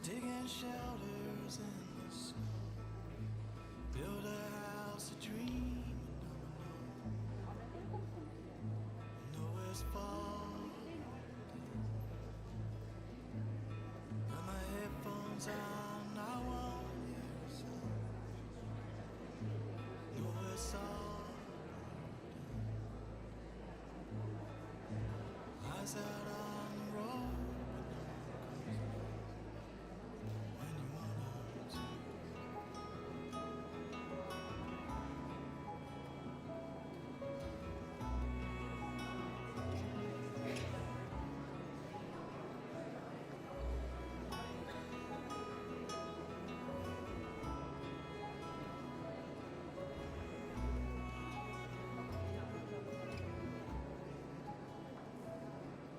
digging shelters in the snow, build a house of dreams. Know it's fall, got my headphones on, I won't hear a sound. Know it's all eyes out on the road.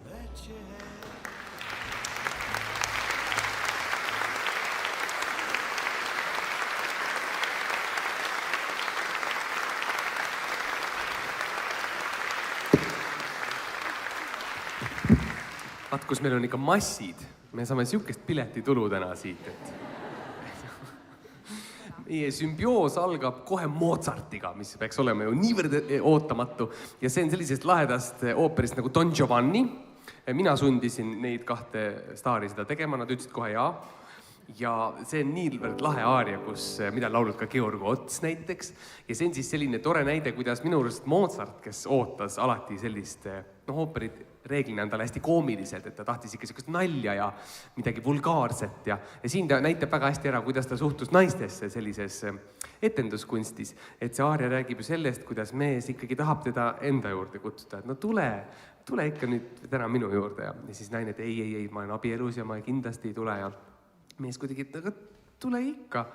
Let your head Vaat, kus meil on ikka massid. Me saame siukest piletitulu täna siit, et meie sümbioos algab kohe Mozartiga, mis peaks olema ju niivõrd ootamatu. Ja see on sellisest lahedast ooperist nagu Don Giovanni. Mina sundisin neid kahte staari seda tegema, nad ütlesid kohe jaa. Ja see on niivõrd lahe aaria, mida laulud ka Georg Ots näiteks. Ja see on siis selline tore näide, kuidas minu arust Mozart, kes ootas alati sellist ooperit reeglina on talle hästi koomiliselt, et ta tahtis ikka sellist nalja ja midagi vulgaarset. Ja siin ta näitab väga hästi ära, kuidas ta suhtus naistesse sellises etenduskunstis. Et see aaria räägib ju sellest, kuidas mees ikkagi tahab teda enda juurde kutsuda. Et no tule ikka nüüd täna minu juurde. Ja siis naine, et ei, ma olen abielus ja ma kindlasti ei tule. Ja mees kuidagi, et aga tule ikka.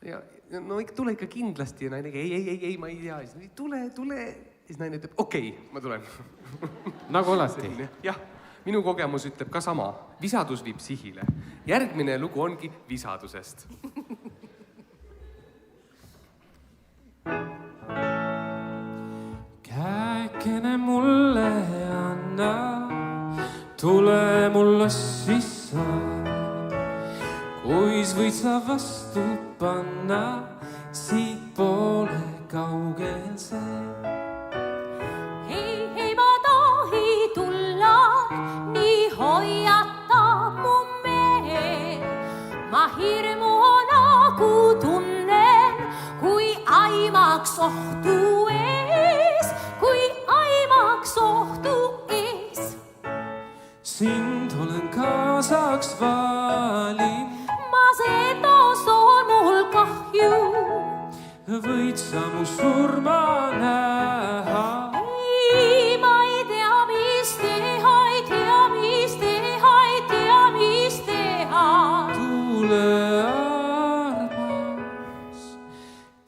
Ja no tule ikka kindlasti. Ja naine, ei, ma ei tea. Tule. Siis naine ütleb, okei, ma tulen. Nagu alati. Jah, minu kogemus ütleb ka sama. Visadus viib sihile. Järgmine lugu ongi visadusest. Käekene mulle anna, tule mulle sissa. Kuis võid sa vastu panna, siit poole kaugel see. Hoiatab mu meel, ma hirmu nagu tunnen, kui aimaks ohtu ees, Sind olen kaasaks valin, ma seetos on mul kahju, võid sa mu surma näha.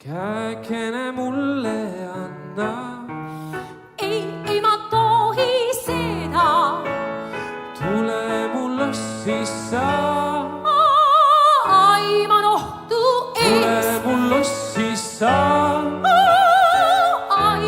Käekene mulle anna. Ei ma tohi seda. Tule mulle sissa. Aiman ohtu ees. Tule mulle sissa. Aiman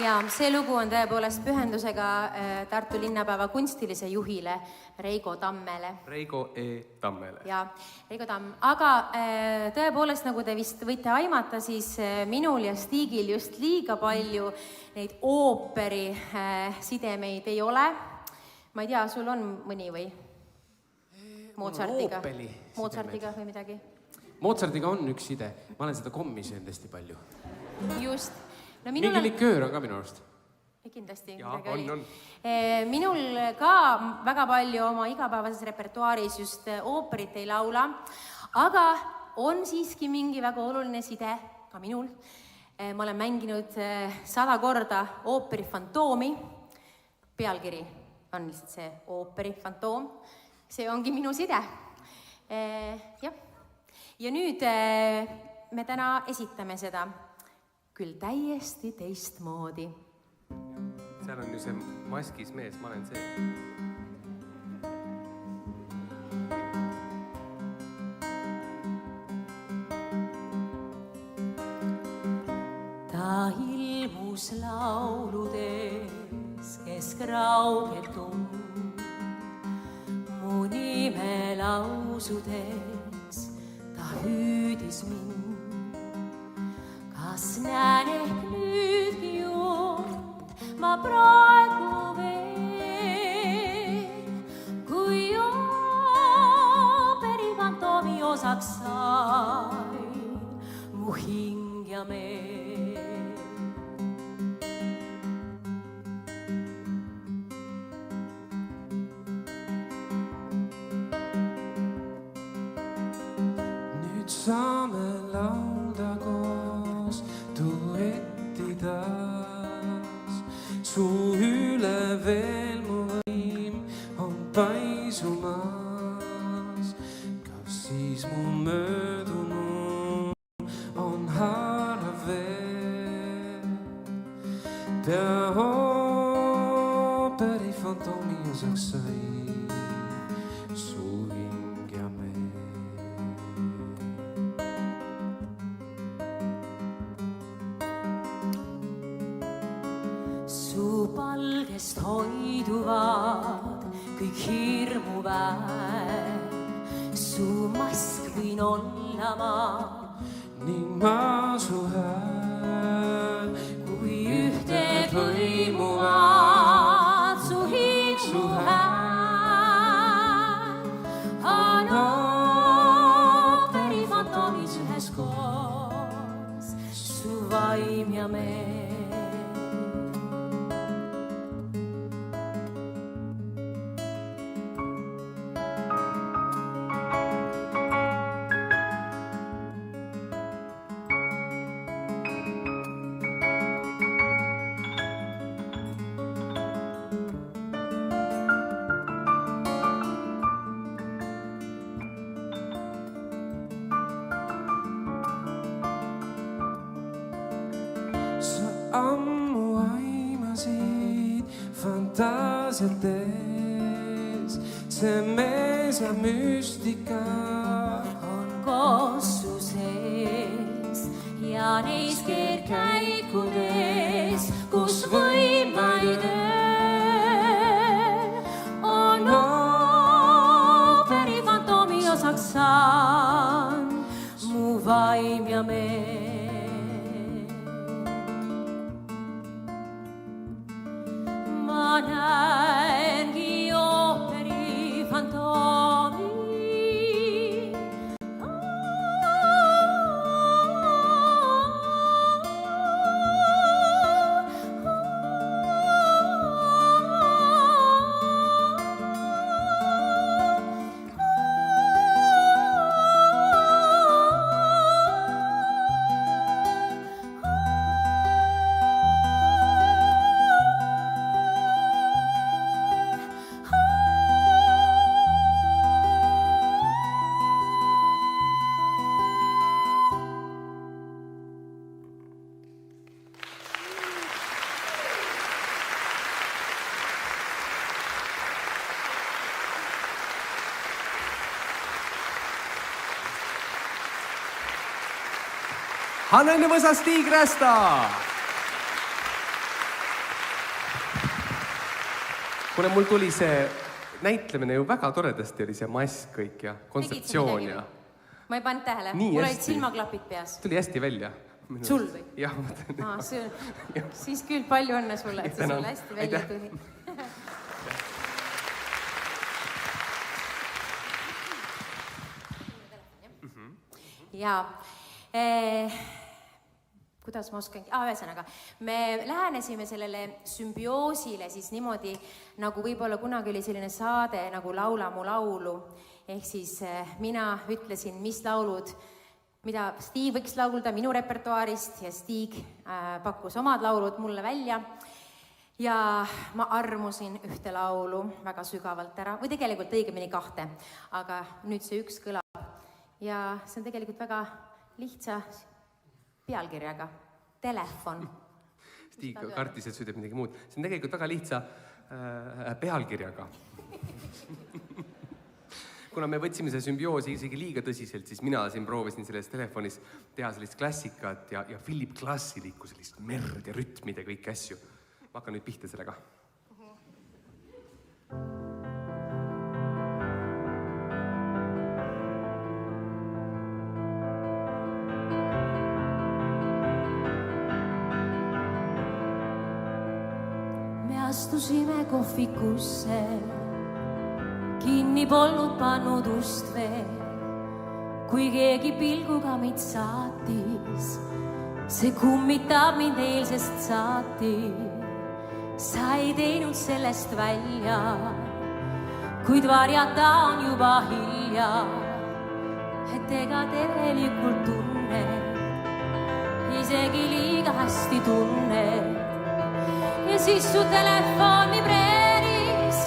Ja see lugu on tõepoolest pühendusega Tartu linnapäeva kunstilise juhile Reigo Tammele. Reigo E. Tammele. Ja Reigo Tamm. Aga tõepoolest, nagu te vist võite aimata, siis minul ja Stigil just liiga palju neid ooperi sidemeid ei ole. Ma ei tea, sul on mõni või? Mozartiga? Mozartiga või midagi? Mozartiga on üks side. Ma olen seda kommi söönud hästi palju. Just. No, mingi liköör on ka minu arust. Kindlasti. Ja, on. Minul ka väga palju oma igapäevases repertuaaris just ooperit ei laula, aga on siiski mingi väga oluline side ka minul. Ma olen mänginud 100 korda ooperi Fantoomi. Pealkiri on lihtsalt see ooperi Fantoom. See ongi minu side. Jah. Ja nüüd me täna esitame seda küll täiesti teistmoodi. Seal on ju see maskis mees, ma olen see. Ta ilmus lauludes keskraugetum, mu nime lausudes ta hüüdis mind. Kas näen ehk nüüdki jõud ma praegu veel, kui ooperi Fantoomi osaks sai mu hing ja meel. Nüüd saame laulda koos duettidas. Su üle veel mu võim on paisumas. Kas siis mu möödunu on haarav veel? Pea ooperi Fantoomi osaks sai su hing ja meel. Su palgest hoiduvad kõik hirmuväed, su mask võin olla ma ning ma su hääl, kui ühte põimuvad su hingu hääl. On ooperi Fantoomis üheskoos su vaim ja meel. Sa ammu aimasid fantaasiates, see mees ja müstika On koos su sees ja neis keerkäikudes, kus võimaid öö on ooperi Fantoomi osaks saan mu vaim ja meel. Ma näengi ooperi Fantoomi. Hanne Võsa, Stig Rästa! kuna mul tuli see näitlemine ju väga toredasti, oli see mask kõik ja kontseptsioon ja... Ma ei pannud tähele, Nii mul hästi. olid silmaklapid peas. Tuli hästi välja. Sul või? Jah, ma mõtlen. Siis küll palju õnne sulle, et see Tänan. sulle hästi välja Aitäh. tuli. Ja kuidas ma oskan... Ühesõnaga, me lähenesime sellele sümbioosile siis niimoodi, nagu võib-olla kunagi oli selline saade nagu Laula mu laulu. Ehk siis mina ütlesin, mis laulud, mida Stig võiks laulda minu repertuaarist ja Stig pakkus omad laulud mulle välja. Ja ma armusin ühte laulu väga sügavalt ära, või tegelikult õigemini 2, aga nüüd see üks kõlab. Ja see on tegelikult väga lihtsa pealkirjaga. Telefon. Stig kartis, et see ütleb midagi muud. See on tegelikult väga lihtsa pealkirjaga. Kuna me võtsime see sümbioosi isegi liiga tõsiselt, siis mina siin proovisin selles telefonis teha sellist klassikat ja Philip Glassilikku sellist merd ja rütmid ja kõiki asju. Ma hakkan nüüd pihta sellega. Me astusime kohvikusse, kinni polnud pannud ust veel, kui keegi pilguga meid saatis. See kummitab mind eilsest saati, sa ei teinud sellest välja, kuid varjata on juba hilja, et ega tegelikult tunned, isegi liiga hästi tunned. Ja siis su telefon vibreeris,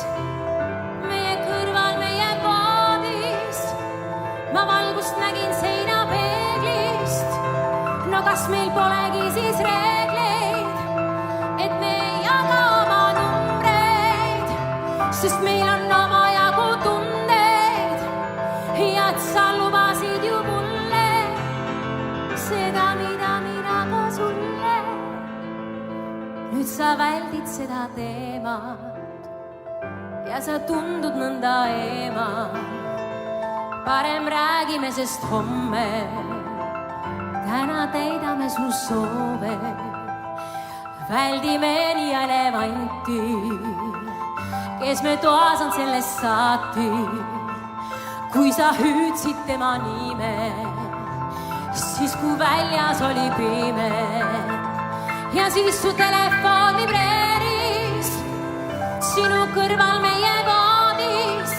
meie kõrval, meie voodis. Ma valgust nägin seinapeeglist, no kas meil polegi siis reegleid, et me ei jaga oma numbreid, sest meil on oma jagu tundeid ja et sa lubasid ju mulle seda, mida mina ka sulle. Nüüd sa väldid seda teemat ja sa tundud nõnda eemad. Parem räägime, sest homme täna täidame su soove. Väldime nii elevanti, kes me toas on sellest saati. Kui sa hüüdsid tema nime, siis kui väljas oli pime. Ja siis su telefon vibreeris, sinu kõrval meie voodis.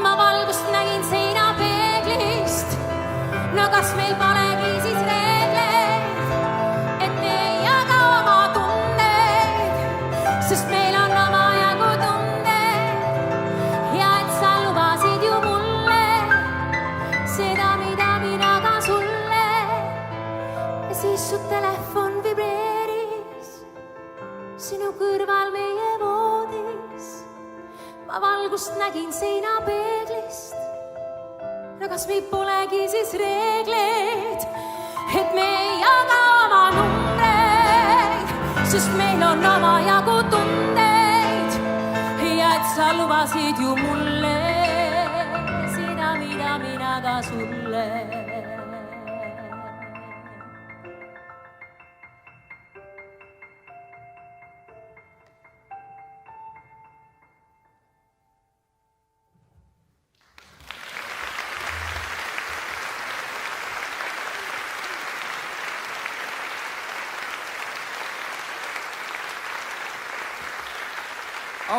Ma valgust nägin seinapeeglist, no kas meil polegi siis reegleid, et me ei jaga oma tundeid, sest meil on oma jagu tundeid ja et sa lubasid ju mulle seda, mida mina ka sulle. Ja siis su telefon vibreeris, sinu kõrval meie voodis. Ma valgust nägin seinapeeglist, no kas meil polegi siis reegleid, et me ei jaga oma numbreid, sest meil on oma jagu tundeid ja et sa lubasid ju mulle seda, mida mina ka sulle.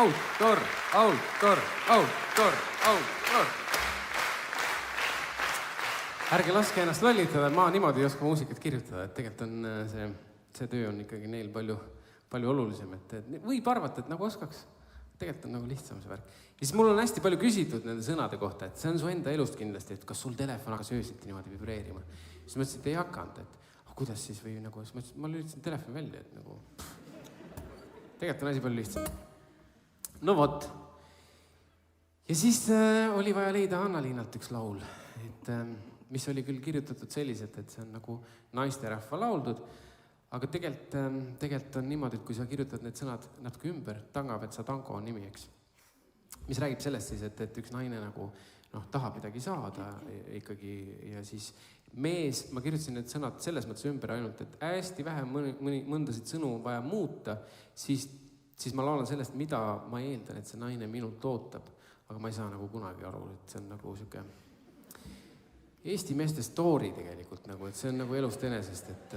Autor. Ärge laske ennast lollitada, ma niimoodi ei oska muusikat kirjutada, et tegelikult on see töö on ikkagi neil palju olulisem, et võib arvata, et nagu oskaks, tegelikult on nagu lihtsam see värk. Ja siis mul on hästi palju küsitud nende sõnade kohta, et see on su enda elust kindlasti, et kas sul telefon hakkas öösiti niimoodi vibreerima. Siis ma ütlesin, et ei hakanud, et kuidas siis või nagu, siis ma ütlesin, ma lülitasin telefoni välja, et nagu tegelikult on asi palju lihtsam. No vot. Ja siis oli vaja leida Anna-Liinalt üks laul, et mis oli küll kirjutatud selliselt, et see on nagu naisterahva lauldud, aga tegelikult on niimoodi, et kui sa kirjutad need sõnad natuke ümber, Tangavetsa tango on nimi, eks. Mis räägib sellest siis, et üks naine nagu tahab midagi saada ikkagi ja siis mees, ma kirjutasin need sõnad selles mõttes ümber ainult, et hästi vähe mõndasid sõnu on vaja muuta, siis ma laulan sellest, mida ma eeldan, et see naine minult ootab, aga ma ei saa nagu kunagi aru, et see on nagu siuke Eesti meeste story tegelikult nagu, et see on nagu elust enesest, et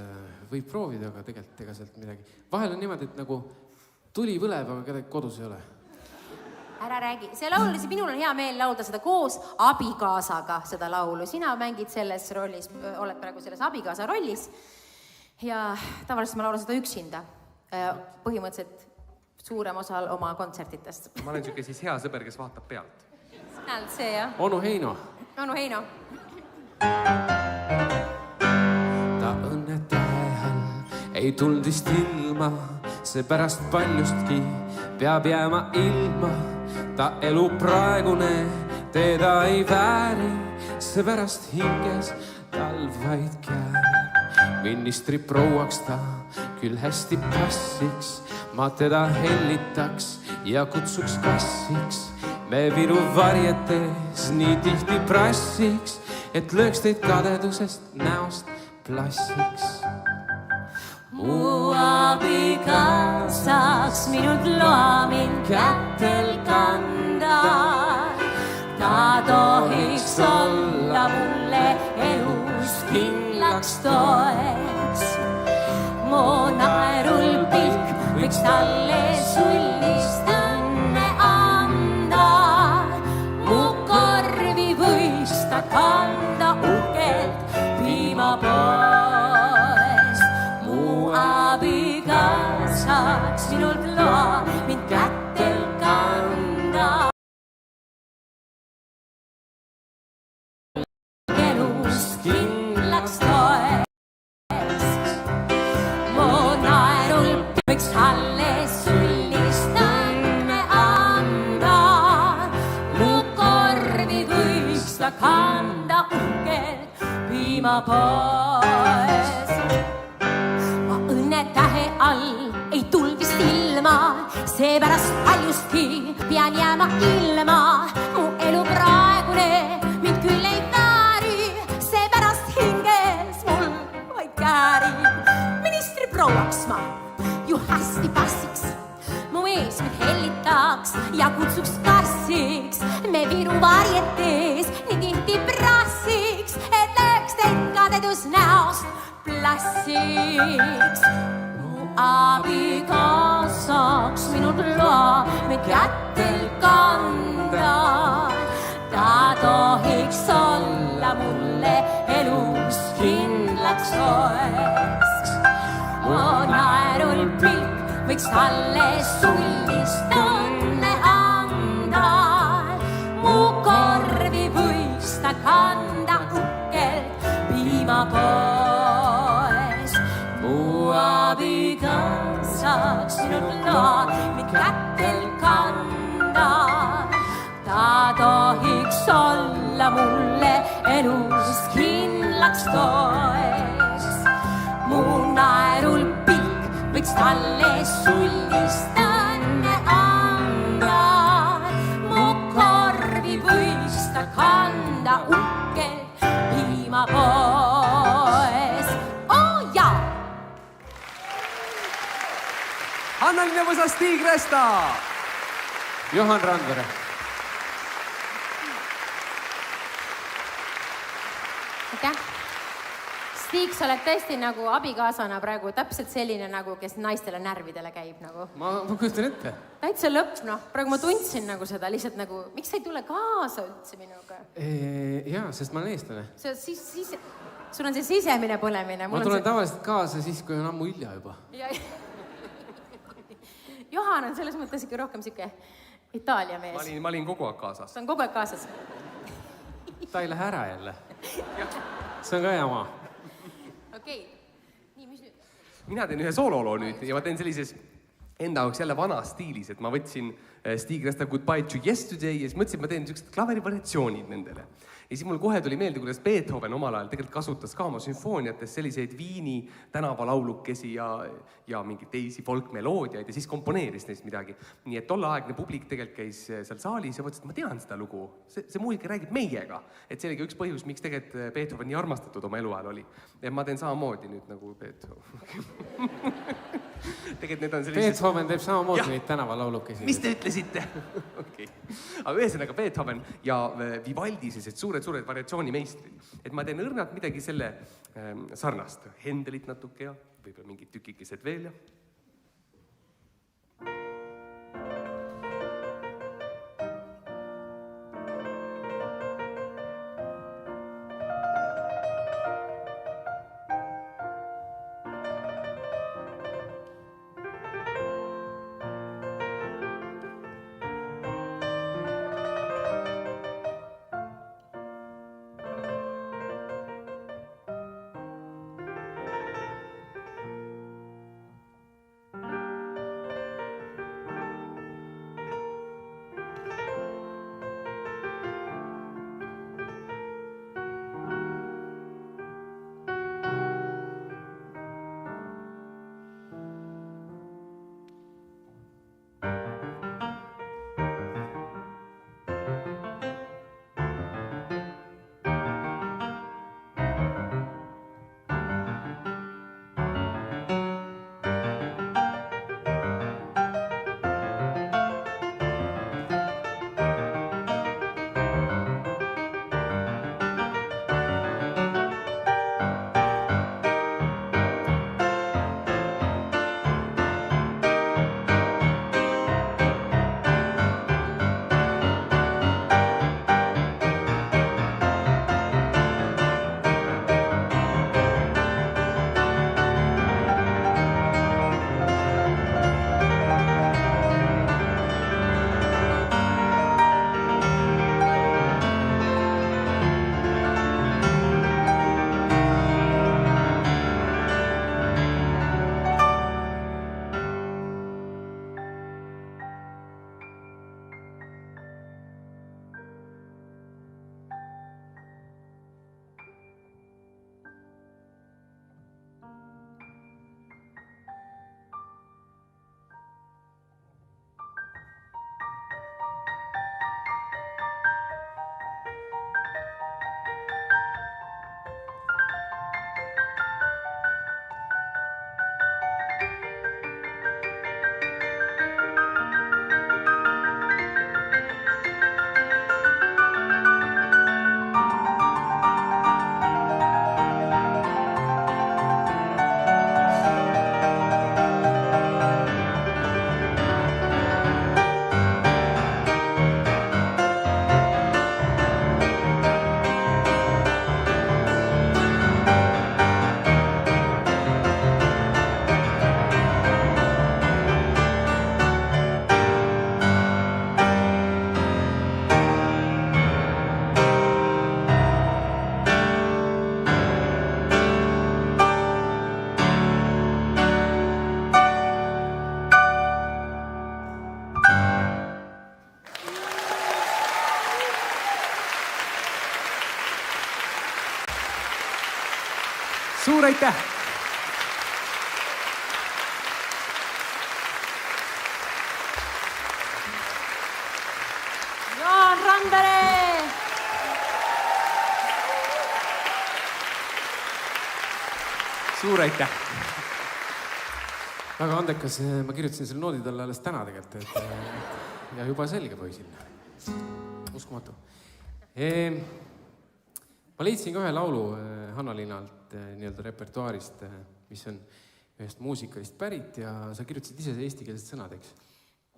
võib proovida, aga tegelikult ega sealt midagi. Vahel on niimoodi, et nagu tuli võleb, aga kedagi kodus ei ole. Ära räägi, see laul, minul on hea meel laulda seda koos abikaasaga, seda laulu. Sina mängid selles rollis, oled praegu selles abikaasa rollis ja tavaliselt ma laulan seda üksinda. Põhimõtteliselt suurem osal oma kontsertitest. Ma olen siuke siis hea sõber, kes vaatab pealt. Näed see, jah? Onu Heino. Onu Heino. Ta õnnetajal ei tuldist ilma, seepärast paljustki peab jääma ilma. Ta elu praegune teda ei vääri, seepärast hinges tal vaid käärib. Ministri prouaks ta küll hästi passiks, ma teda hellitaks ja kutsuks kassiks. Me Viru varjetes nii tihti prassiks, et lööks teid kadedusest näost plassiks. Mu abikaasaks minult loa mind kätel kanda. Ta tohiks olla mulle elus kindlaks toeks. Mu naerul pilk võiks talle sullist õnne anda. Mu korvi võiks ta kanda uhkelt piimapoes. Mu abikaasaks minult loa mind kätel kanda. Elus kindlaks toeks. Mu naerul võiks talle sullist õnne anda. Mu korvi võiks ta kanda uhkelt piimapoes. Ma õnnetähe all ei tulvist ilma, seepärast paljustki pean jääma ilma. Mu elu praegune mind küll ei vääri, seepärast hinges mul vaid kääri. Ministri prouaks ma ju hästi passiks, mu ees mind hellitaks ja kutsuks kassiks. Me Viru varjetes nii tihti prassiks, et lööks teid kadedus näost plassiks. Mu abikaasaks minult loa me kätel kanda. Ta tohiks olla mulle elus kindlaks toeks. Mu naerul pilk võiks talle sullist õnne anda. Mu korvi võiks ta kanda uhkelt piimapoes. Mu abikaasaks minult loa mind kätel kanda. Ta tohiks olla mulle elus kindlaks toeks. Mu naerul pilk võiks talle sullist õnne anda. Mu korvi võiks ta kanda uhkelt piimapoes. Oh jaa! Anna-Liina Võsa, Stig Resta! Johan Randvere. Aitäh! Stig, sa oled tõesti nagu abikaasana praegu täpselt selline nagu, kes naistele närvidele käib nagu. Ma kujutan ette. Täitsa lõpp, praegu ma tundsin nagu seda lihtsalt nagu, miks sa ei tule kaasa üldse minuga? Jaa, sest ma olen eestlane. Sul on see sisemine põlemine. Ma tulen tavaliselt kaasa siis, kui on ammu hilja juba. Johan on selles mõttes ikka rohkem siuke Itaalia mees. Ma olin kogu aeg kaasas. Ta on kogu aeg kaasas. Ta ei lähe ära jälle. See on ka jama. Okei. Nii, mis nüüd? Mina teen ühe soololoo nüüd ja ma teen sellises enda jaoks jälle vana stiilis, et ma võtsin Stig Resta Goodbye to Yesterday ja siis mõtlesin, et ma teen niisugused klaverivariatsioonid nendele. Ja siis mul kohe tuli meelde, kuidas Beethoven omal ajal tegelikult kasutas ka oma sümfooniates selliseid Viini tänavalaulukesi ja mingeid teisi folkmeloodiaid ja siis komponeeris neist midagi. Nii et tolleaegne publik tegelikult käis seal saalis ja võttis, et ma tean seda lugu. See muusika räägib meiega. Et see oli ka üks põhjus, miks tegelikult Beethoven nii armastatud oma eluajal oli. Ja ma teen samamoodi nüüd nagu Beethoven. Tegelikult need on sellised... Beethoven teeb samamoodi neid tänavalaulukesi. Mis te ütlesite? Okay. Aga ühesõnaga Beethoven ja Vivaldi sellised suured variatsioonimeistrid. Et ma teen õrnalt midagi selle sarnast. Hendelit natuke ja võib-olla mingid tükikesed veel ja... Suur aitäh! Jaan Randpere! Suur aitäh! Väga andekas, ma kirjutasin selle noodi talle alles täna tegelikult, ja juba selge poisil. Uskumatu. Ma leidsin ka ühe laulu Hanna-Liinalt nii-öelda repertuaarist, mis on ühest muusikalist pärit ja sa kirjutasid ise eestikeelsed sõnad, eks?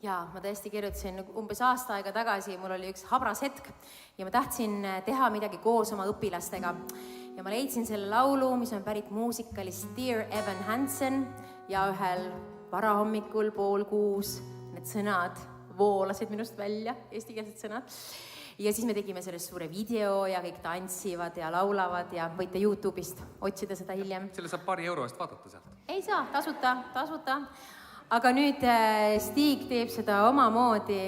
Jaa, ma tõesti kirjutasin umbes aasta aega tagasi, mul oli üks habras hetk ja ma tahtsin teha midagi koos oma õpilastega. Ja ma leidsin selle laulu, mis on pärit muusikalist Dear Evan Hansen ja ühel varahommikul 5:30 need sõnad voolasid minust välja, eestikeelsed sõnad. Ja siis me tegime sellest suure video ja kõik tantsivad ja laulavad ja võite YouTube'ist otsida seda hiljem. Selle saab €2 eest vaadata sealt. Ei saa, tasuta. aga nüüd Stig teeb seda omamoodi.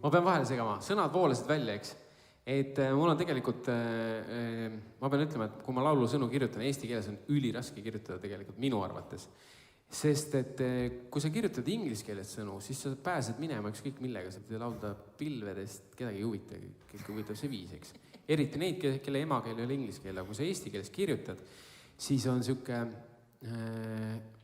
Ma pean vahele segama, sõnad voolasid välja, eks. Et mul on tegelikult, ma pean ütlema, et kui ma laulu sõnu kirjutan, eesti keeles on üliraske kirjutada tegelikult minu arvates. Sest et kui sa kirjutad inglise keeles sõnu, siis sa pääsed minema ükskõik millega, sa võid laulda pilvedest, kedagi ei huvita, kõik huvitav see viis, eks. Eriti neid, kelle emakeel ei ole inglise keel, aga kui sa eesti keeles kirjutad, siis on siuke,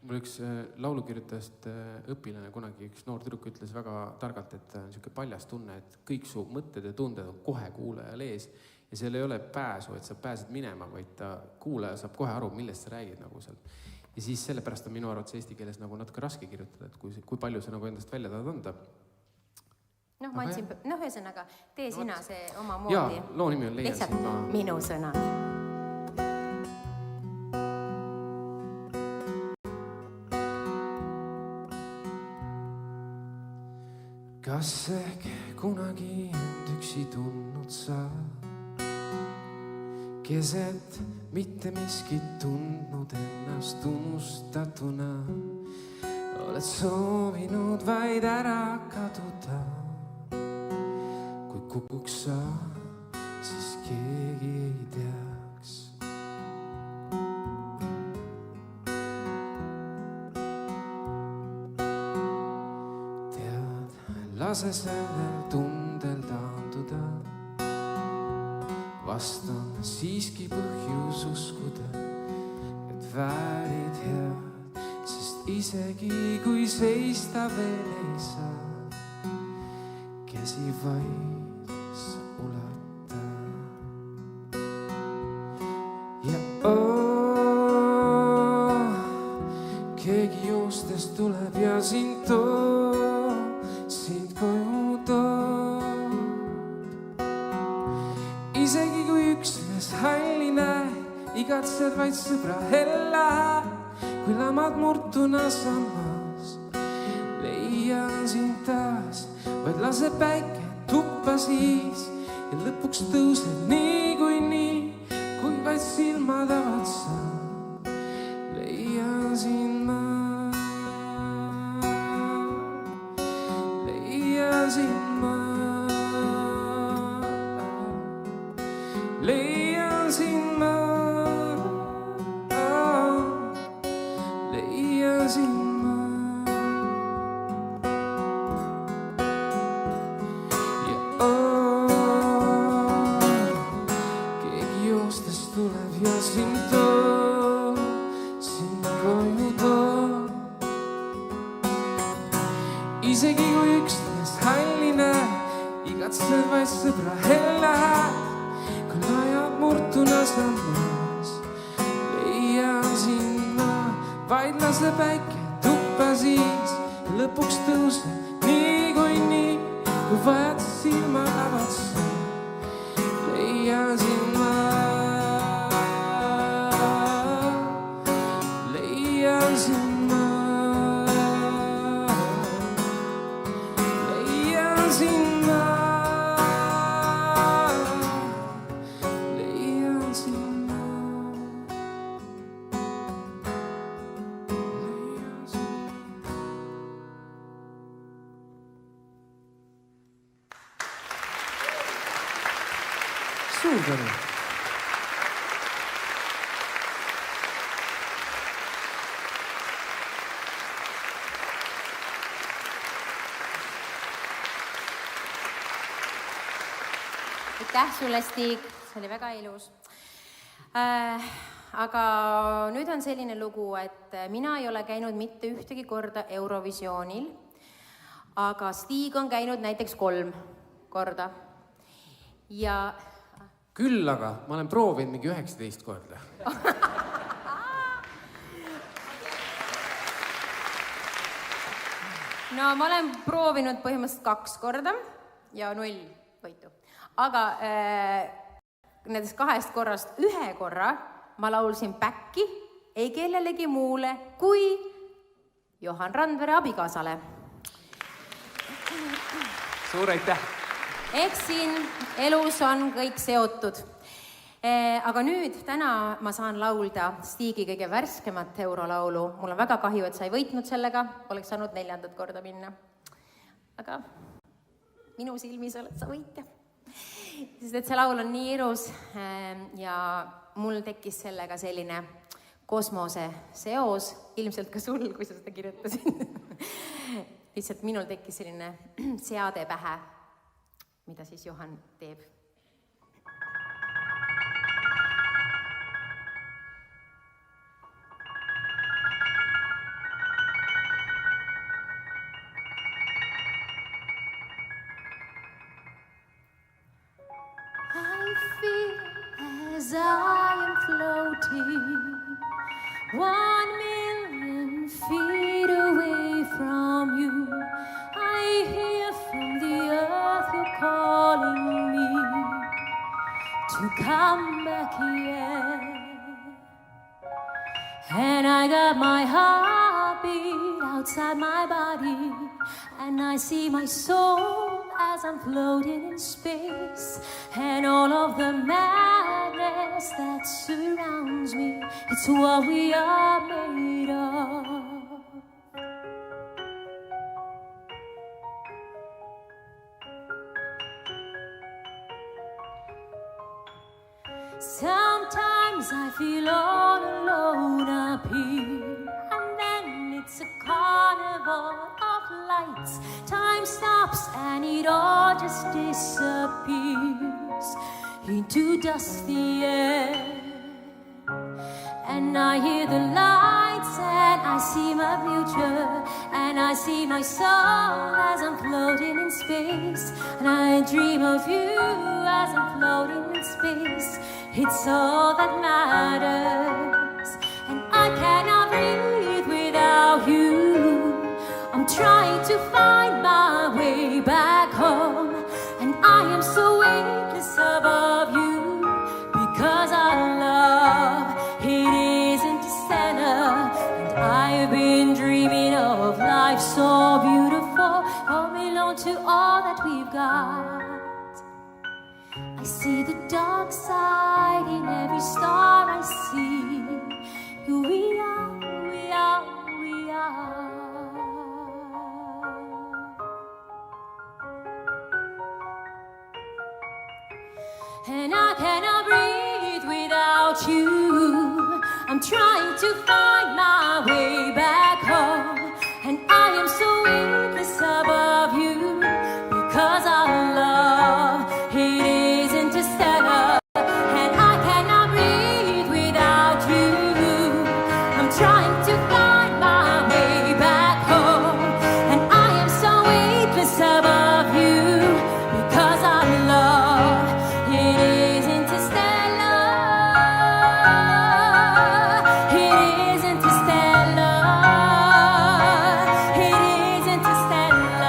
mul üks laulukirjutajast õpilane kunagi, üks noor tüdruk ütles väga targalt, et on siuke paljas tunne, et kõik su mõtted ja tunded on kohe kuulajal ees ja seal ei ole pääsu, et sa pääsed minema, vaid kuulaja saab kohe aru, millest sa räägid nagu seal. Ja siis sellepärast on minu arvates eesti keeles nagu natuke raske kirjutada, et kui palju sa nagu endast välja tahad anda. Ma andsin, ühesõnaga, tee sina see oma Jaa, moodi. loo nimi on Leian Lihtsalt sind ma. minu sõnad. Kas ehk kunagi end üksi tundnud sa, keset mitte miskit tundnud ennast unustatuna, oled soovinud vaid ära kaduda. Kui kukuks sa, siis keegi ei teaks. Lase sellel tundel taanduda, vast on siiski põhjus uskuda, et väärid head, sest isegi kui seista veel ei saa, käsi vaid sa ulata. Ja keegi joostes tuleb ja sind sind koju toob. Isegi kui üksnes halli näed, igatsed vaid sõbra hella, kui lamad murtuna sammas, leian sind taas, vaid lase päike tuppa siis ja lõpuks tõused nii, kui vaid silmad avad sa, leian sind ma. Leian sind ma, leian sind ma. Ja keegi joostes tuleb ja sind koju toob. Isegi kui üksnes halli näed, igatsed vaid sõbra hella, kui lajab murtuna sammas, leian sind ma, vaid lase päike tuppa siis ja lõpuks tõuseb nii, kui vajad silma avad sa, leian sind ma, leian sind ma. Suur tänu. Aitäh sulle, Stig, see oli väga ilus. Aga nüüd on selline lugu, et mina ei ole käinud mitte ühtegi korda Eurovisioonil, aga Stig on käinud näiteks 3 korda. Ja Küll aga ma olen proovinud mingi 19 korda. no ma olen proovinud põhimõtteliselt 2 korda ja 0 võitu. Aga nendest 2 korrast 1 korra ma laulsin backi ei kellelegi muule kui Johan Randvere abikaasale. Suur aitäh! Eks siin elus on kõik seotud. Aga nüüd täna ma saan laulda Stigi kõige värskemat eurolaulu. Mul on väga kahju, et sa ei võitnud sellega, oleks saanud 4. korda minna. Aga minu silmis oled sa võitja. Sest et see laul on nii irus ja mul tekkis sellega selline kosmose seos, ilmselt ka sul, kui sa seda kirjutasid. Lihtsalt minul tekkis selline seade pähe, mida siis Johan teeb. As I am floating 1,000,000 feet away from you, I hear from the earth you're calling me to come back here. And I got my heartbeat outside my body, and I see my soul as I'm floating in space, and all of the madness that surrounds me, it's what we are made of. Sometimes I feel all alone up here, and then it's a carnival of lights. Time stops and it all just disappears into dusty air. And I hear the lights and I see my future, and I see my soul as I'm floating in space, and I dream of you as I'm floating in space. It's all that matters, and I cannot breathe without you. I'm trying to find my way back home, and I am so weightless above you, because our love, it is interstellar, and I've been dreaming of life so beautiful, holding on to all that we've got. I see the dark side in every star I see. We are, we are, we are. And I cannot breathe without you. I'm trying to find my way back home, and I am so weightless above you, because our love, it is interstellar, and I cannot breathe without you. I'm trying to find my way back home, and I am so weightless above you, because our love, it is interstellar. It is interstellar. It is interstellar.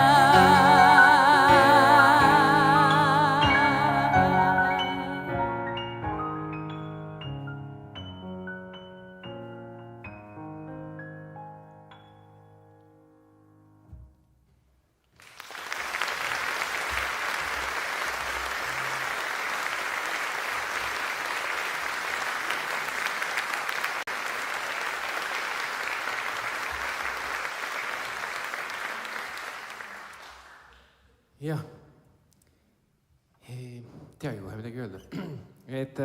jah, ei teagi kohe midagi öelda. Et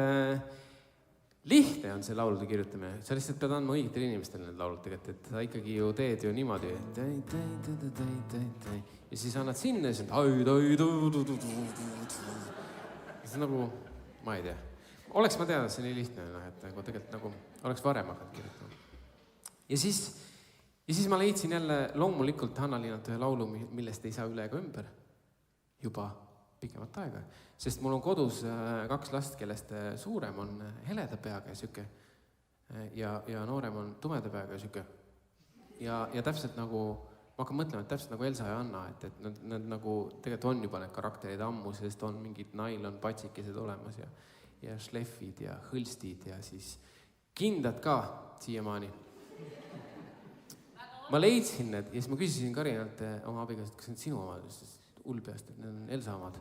lihtne on see laulude kirjutamine, sa lihtsalt pead andma õigetele inimestele need laulud tegelikult, et sa ikkagi ju teed ju niimoodi, ja siis annad sinna ja siis see nagu, ma ei tea. Oleks ma teada, see nii lihtne, et nagu tegelikult nagu oleks varem hakanud kirjutama. Ja siis ma leidsin jälle loomulikult Hanna-Liinalt ühe laulu, millest ei saa üle ega ümber juba pikemat aega, sest mul on kodus 2 last, kellest suurem on heleda peaga süke ja noorem on tumeda peaga süke. Ja täpselt nagu, ma hakkan mõtlema, et täpselt nagu Elsa ja Anna, et nad nagu tegelikult on juba need karakterid ammu, sest on mingid nailon patsikesed olemas ja šlefid ja hõlstid ja siis kindad ka siiamaani. Ma leidsin need ja siis ma küsisin Karinalt oma abiga, et kas need sinu omad, ulpeast, et need on Elsa omad.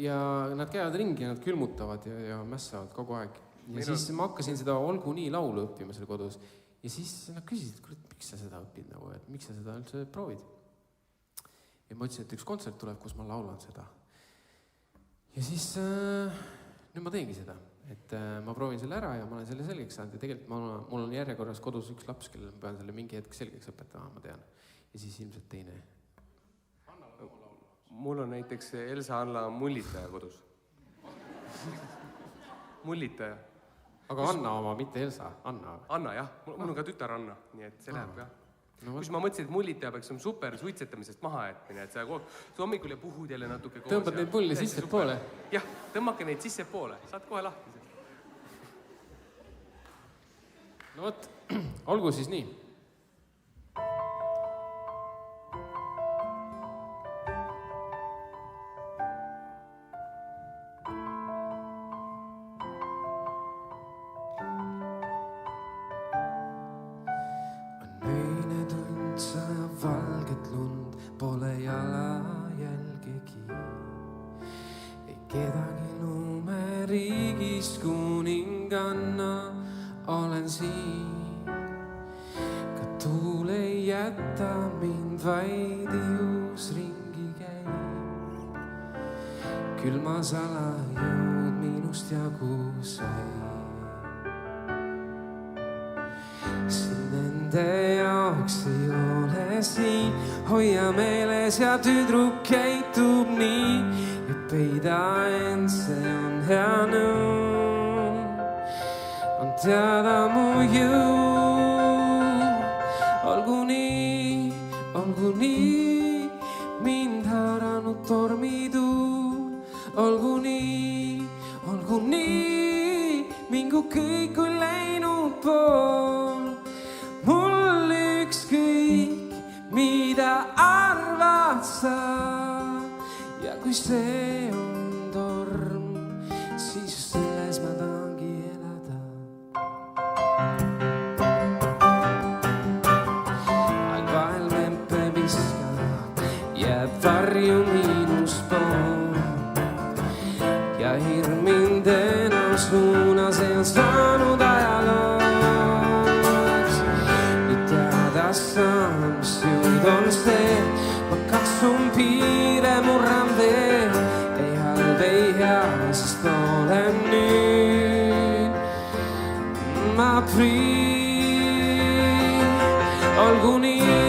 ja nad käivad ringi ja nad külmutavad ja mässavad kogu aeg. Ja siis ma hakkasin seda Olgu nii laulu õppima seal kodus. Ja siis nad küsisid, et kurat, miks sa seda õpid nagu, et miks sa seda üldse proovid? Ja ma ütlesin, et üks kontsert tuleb, kus ma laulan seda. Ja siis nüüd ma teengi seda, et ma proovin selle ära ja ma olen selle selgeks saanud ja tegelikult mul on järjekorras kodus üks laps, kellel ma pean selle mingi hetk selgeks õpetama, ma tean. Ja siis ilmselt teine. Mul on näiteks Elsa Anna mullitaja kodus. Mullitaja. Aga Anna oma, mitte Elsa, Anna. Anna, jah. Mul on ka tütar Anna, nii et see läheb, jah. Kus ma mõtlesin, et mullitaja peaks super suitsetamisest maha jätmine, et sa hommikul ja puhud jälle natuke koos. Tõmbad neid pulli sisse poole? Jah, tõmmake neid sisse poole, saad kohe lahti. No võt, olgu siis nii. Salajõud minust jagu sai. Siin nende jaoks ei ole siin, hoia meeles ja tüdruk käitub nii ja peida end, see on hea nõu. On teada mu jõu, olgu nii, mind haaranud tormidu. Olgu nii, mingu kõik on läinud pool. Mul ükskõik, mida arvad sa. Ja kui see on torm, siis selles ma tahangi elada. Aeg vahel lempe viskada, jääb varju miinus pool. Ja hirmind enam suunas ei on saanud ajalooks. Nüüd teada saan, mis jõud on see, ma katsun piire, murran veel. Ei halb, ei hea, sest olen nüüd. Ma priin, olgu nii,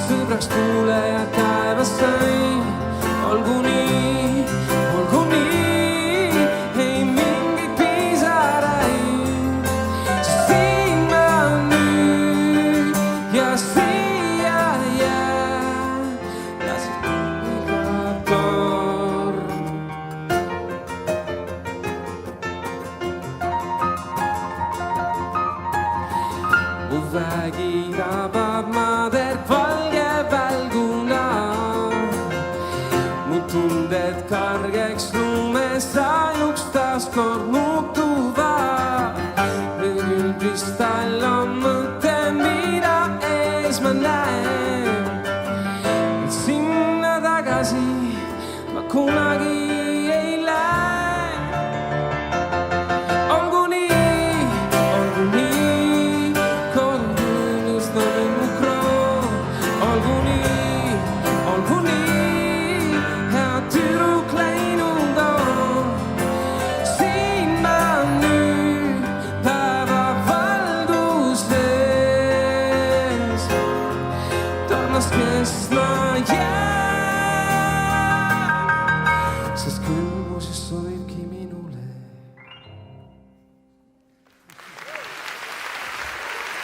sõbraks tuule ja taevas sain. Olgu nii, ei mingit pisaraid. Siin ma nüüd ja siia jään. Ja siis iga torm. Mu vägi tabab mader valge välguna. Tunded kargeks lumes ajuks taas kord muutuvad. Nüüd kristall on mõte, mida ees ma näen. Et sinna tagasi ma kunagi ei lähe. Olgu nii, kodus on mu kroon. Olgu nii. Tüdruk läinud on, siin ma nüüd päeva valgustes. Tornast kes ma jään, sest külmuses sobibki minule.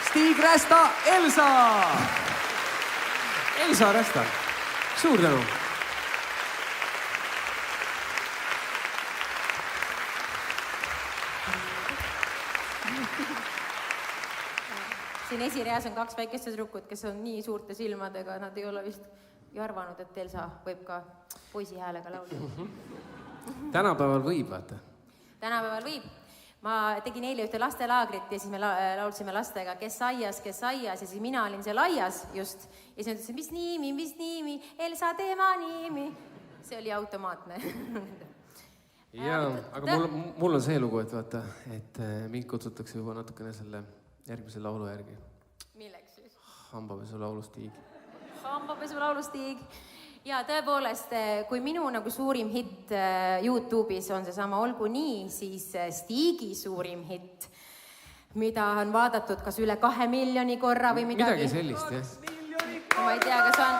Stig Rästa, Elsa! Elsa Rästa, suur tänu! Siin esireas on 2 väikest tüdrukut, kes on nii suurte silmadega, nad ei ole vist ju arvanud, et Elsa võib ka poisi häälega laulda. Tänapäeval võib, vaata. Tänapäeval võib. Ma tegin eile ühte lastelaagrit ja siis me laulsime lastega, kes aias ja siis mina olin seal aias just. Ja siis ütlesin, mis nimi, Elsa tema nimi. see oli automaatne. Jaa, aga mul on see lugu, et vaata, et mind kutsutakse juba natukene selle järgmise laulu järgi. Milleks siis? Hambapesu laulustiig. Hambapesu laulustiig. Ja tõepoolest, kui minu nagu suurim hitt YouTube'is on seesama Olgu nii, siis Stiigi suurim hitt, mida on vaadatud kas üle 2 miljoni korra või midagi. Midagi sellist, jah. Ma ei tea, kas on...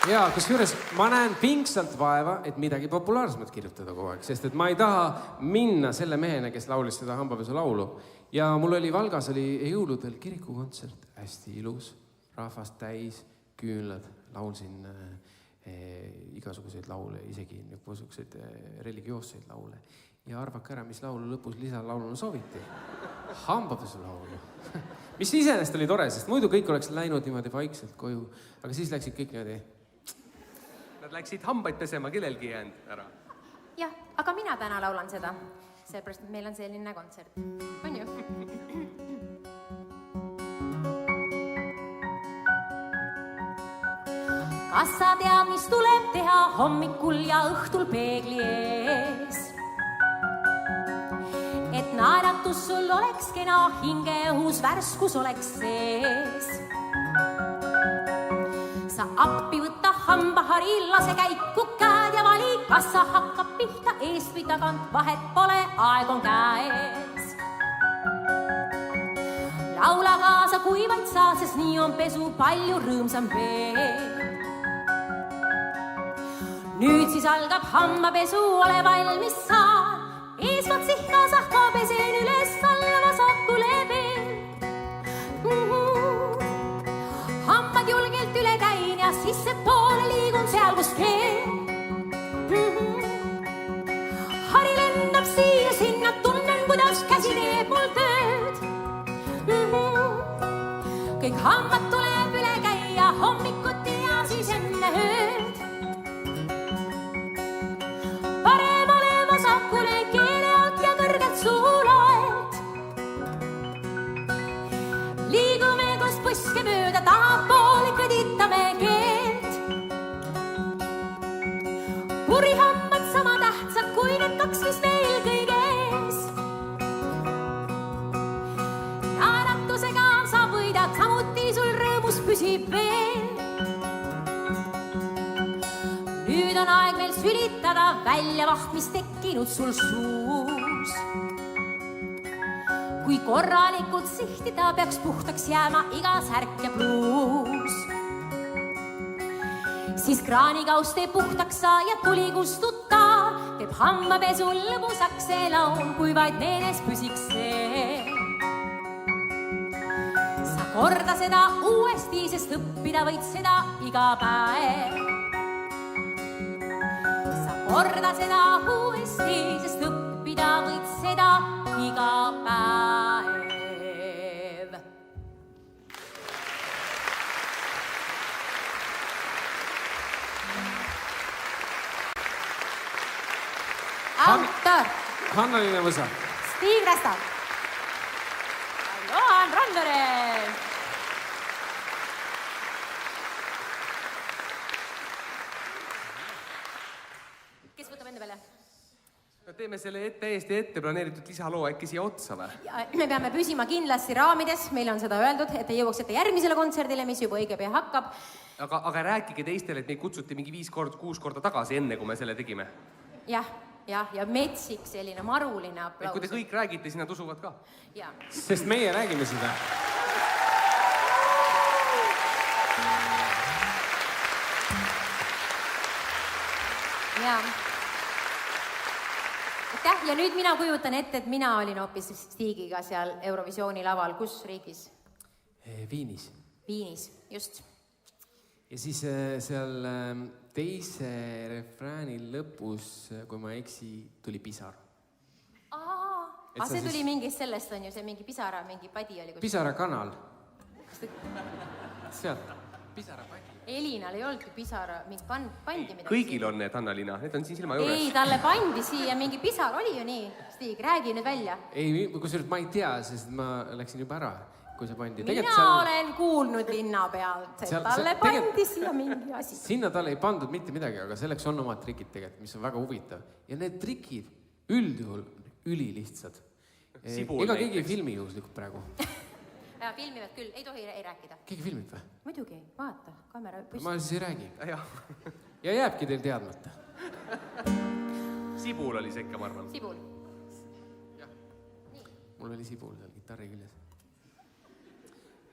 Jaa, kusjuures ma näen pingsalt vaeva, et midagi populaarsemat kirjutada kogu aeg, sest et ma ei taha minna selle mehena, kes laulis seda hambapesu laulu. Ja mul oli Valgas oli jõuludel kirikukontsert, hästi ilus, rahvast täis, küünlad, laulsin igasuguseid laule, isegi niisuguseid religioosseid laule. Ja arvake ära, mis laulu lõpus lisalauluna sooviti. Hambapesu laulu. Mis iseenesest oli tore, sest muidu kõik oleks läinud niimoodi vaikselt koju, aga siis läksid kõik niimoodi. Nad läksid hambaid pesema, kellelgi jäänud ära. Jah, aga mina täna laulan seda, sellepärast, et meil on selline kontsert. On ju? Kas sa tead, mis tuleb teha hommikul ja õhtul peegli ees? Et naeratus sul oleks kena, hinge õhus värskus oleks sees. Sa appi võtta hambahari, lase käiku käed ja vali, kas sa hakkab pihta eest või tagant, vahet pole, aeg on käes. Laula kaasa, kui vaid saa, sest nii on pesu palju rõõmsam veel. Nüüd siis algab hambapesu, ole valmis saa. Eesvad sihka sahka pesen üles alla vasakule veel. Hambad julgelt üle käin ja sisse poole liigun seal, kus keel. Hari lendab siia sinna, tunnen, kuidas käsi teeb mul tööd. Kõik hambad tuleb üle käia hommikuti ja siis enne ööd. Paremale vasakule keele alt ja kõrgelt suulaelt. Liigume koos põske mööda, tahapoole kõditame keelt. Purihambad sama tähtsad kui need kaks, mis meil kõige ees. Naeratusega sa võidad, samuti sul rõõmus püsib veel. Nüüd on aeg meil sülitada väljavaht, mis tekkinud sul suus. Kui korralikult sihtida, peaks puhtaks jääma iga särk ja pluus. Siis kraanikaus teeb puhtaks sa ja tuli kustuta, teeb hambapesu lõbusaks see laul, kui vaid neenes püsiks see. Sa korda seda uuesti, sest õppida võid seda iga päev. Korda seda uuesti, sest õppida võid seda iga päev. Autor Hanna-Liina Võsa. Stig Rästak. Johan Randvere. Kes võtab enda peale? Teeme selle täiesti ette planeeritud lisaloo äkki siia otsa või? Me peame püsima kindlasti raamides, meil on seda öeldud, et te jõuaksite järgmisele kontserdile, mis juba õige pea hakkab. Aga rääkige teistele, et meid kutsuti mingi 5-6 korda tagasi enne, kui me selle tegime. Ja metsik selline maruline aplaus. Kui te kõik räägite, siis nad usuvad ka. Ja. Sest meie räägime seda. Ja nüüd mina kujutan ette, et mina olin hoopis Stigiga seal Eurovisiooni laval. Kus riigis? Viinis. Viinis, just. Ja siis seal teise refrääni lõpus, kui ma eksi, tuli pisar. See tuli mingist sellest, on ju see mingi pisara, mingi padi oli. Pisara kanal. Sealt. Pisara padi. Elinal ei olnud pisara, mingi pandi midagi. Kõigil on need, Hanna-Liina, need on siin silma juures. Ei, talle pandi siia mingi pisar, oli ju nii? Stig, räägi nüüd välja. Ei, kusjuures ma ei tea, sest ma läksin juba ära. kui see pandi. Mina olen kuulnud linna pealt, et talle pandi siia mingi asi. Sinna talle ei pandud mitte midagi, aga selleks on omad trikid tegelikult, mis on väga huvitav. Ja need trikid üldjuhul ülilihtsad. Ega keegi ei filmi juhuslikult praegu. Filmivad küll, ei tohi ei rääkida. Keegi filmib või? Muidugi, vaata, kaamera püsti. Ma siis ei räägi. Ja jääbki teil teadmata. Sibul oli see ikka, ma arvan. Sibul. Mul oli Sibul seal gitarri küljes.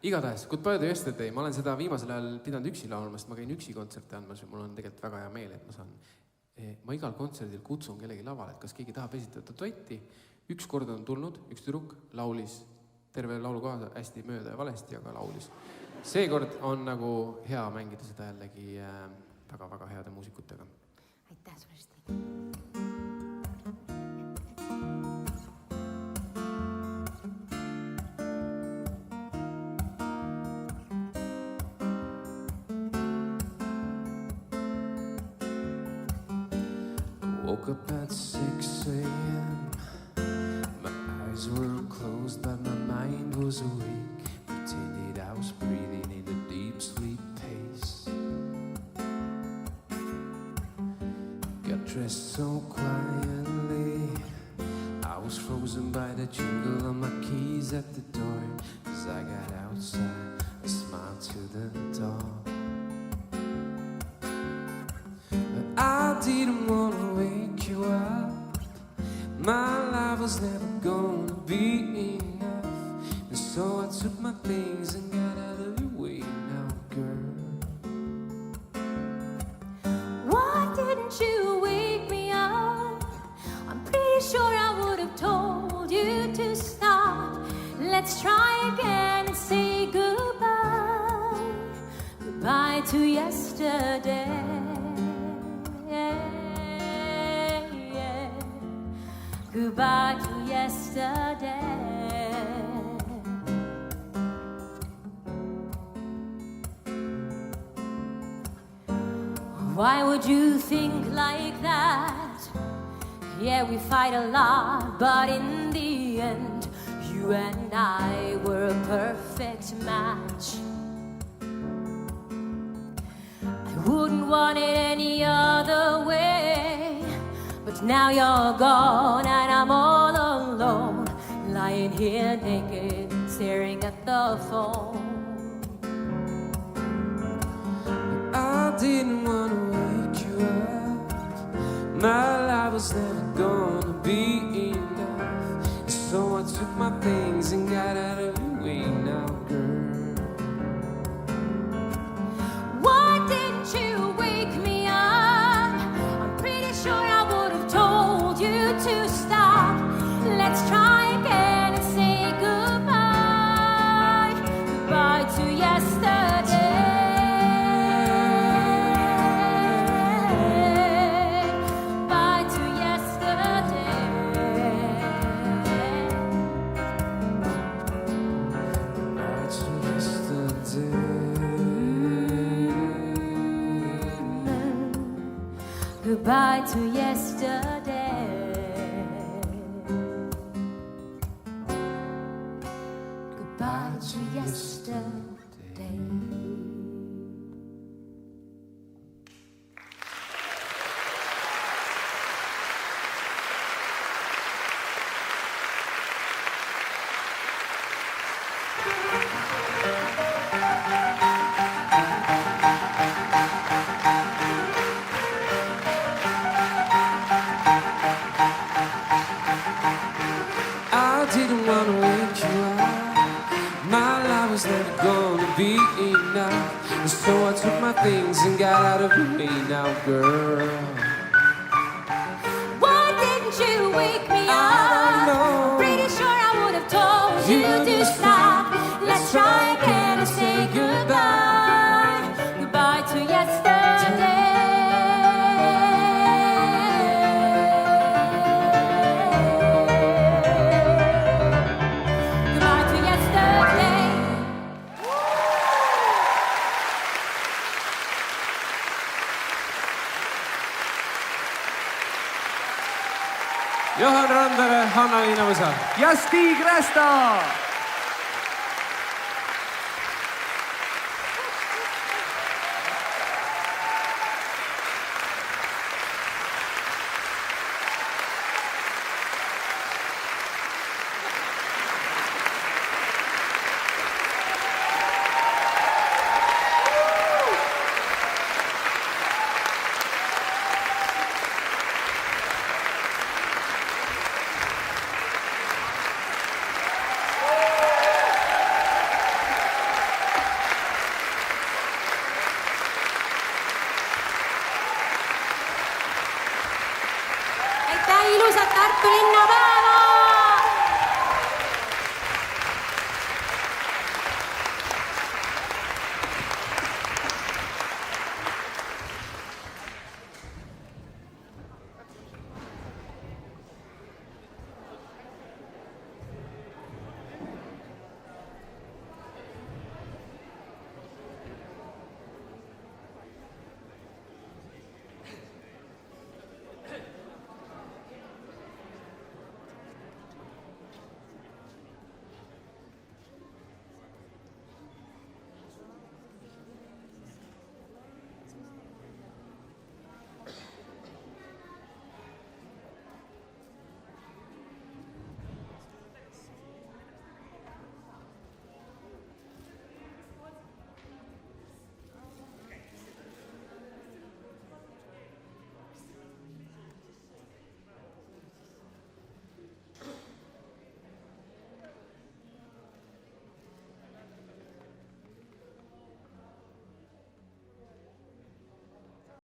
Igatahes, Goodbye to Yesterday, ma olen seda viimasel ajal pidanud üksi laulma, sest ma käin üksi kontserte andmas ja mul on tegelikult väga hea meel, et ma saan. Ma igal kontserdil kutsun kellegi lavale, et kas keegi tahab esitada duetti. Üks kord on tulnud, üks tüdruk laulis terve laulu kaasa hästi mööda ja valesti, aga laulis. Seekord on nagu hea mängida seda jällegi väga-väga heade muusikutega. Aitäh sulle, Stig. Woke up at 6 a.m. My eyes were closed, but my mind was awake. Pretended I was breathing in a deep sleep pace. Got dressed so quietly. I was frozen by the jingle of my keys at the door. As I got outside, I smiled to the dog. I didn't want to wake you up. My life was never gonna be enough. And so I took my things and got out of your way now, girl. Why didn't you wake me up? I'm pretty sure I would have told you to stop. Let's try again and say goodbye. Goodbye to yesterday. Goodbye to yesterday. Why would you think like that? Yeah, we fight a lot, but in the end, you and I were a perfect match. I wouldn't want it any other way. But now you're gone and I'm all alone, lying here naked, staring at the phone. I didn't want to wake you up. My life was never gonna be enough. So I took my things and got out of your way now, girl. Why didn't you wake me up? I'm pretty sure I would have told you to stop. Let's try again and say goodbye. Goodbye to yesterday. Goodbye to yesterday. Goodbye to yesterday. Goodbye to yesterday. Goodbye to yesterday. I didn't want to wake you up. My life was never gonna be enough. And so I took my things and got out of your way now, girl. Why didn't you wake me I up? don't know. Pretty sure I would have told you to stop. Let's try again and say goodbye. Goodbye to yesterday. Goodbye to yesterday. Johan Randvere, Hanna-Liina Võsa. Ja Stig Rästa! ilusat Tartu linnapäeva!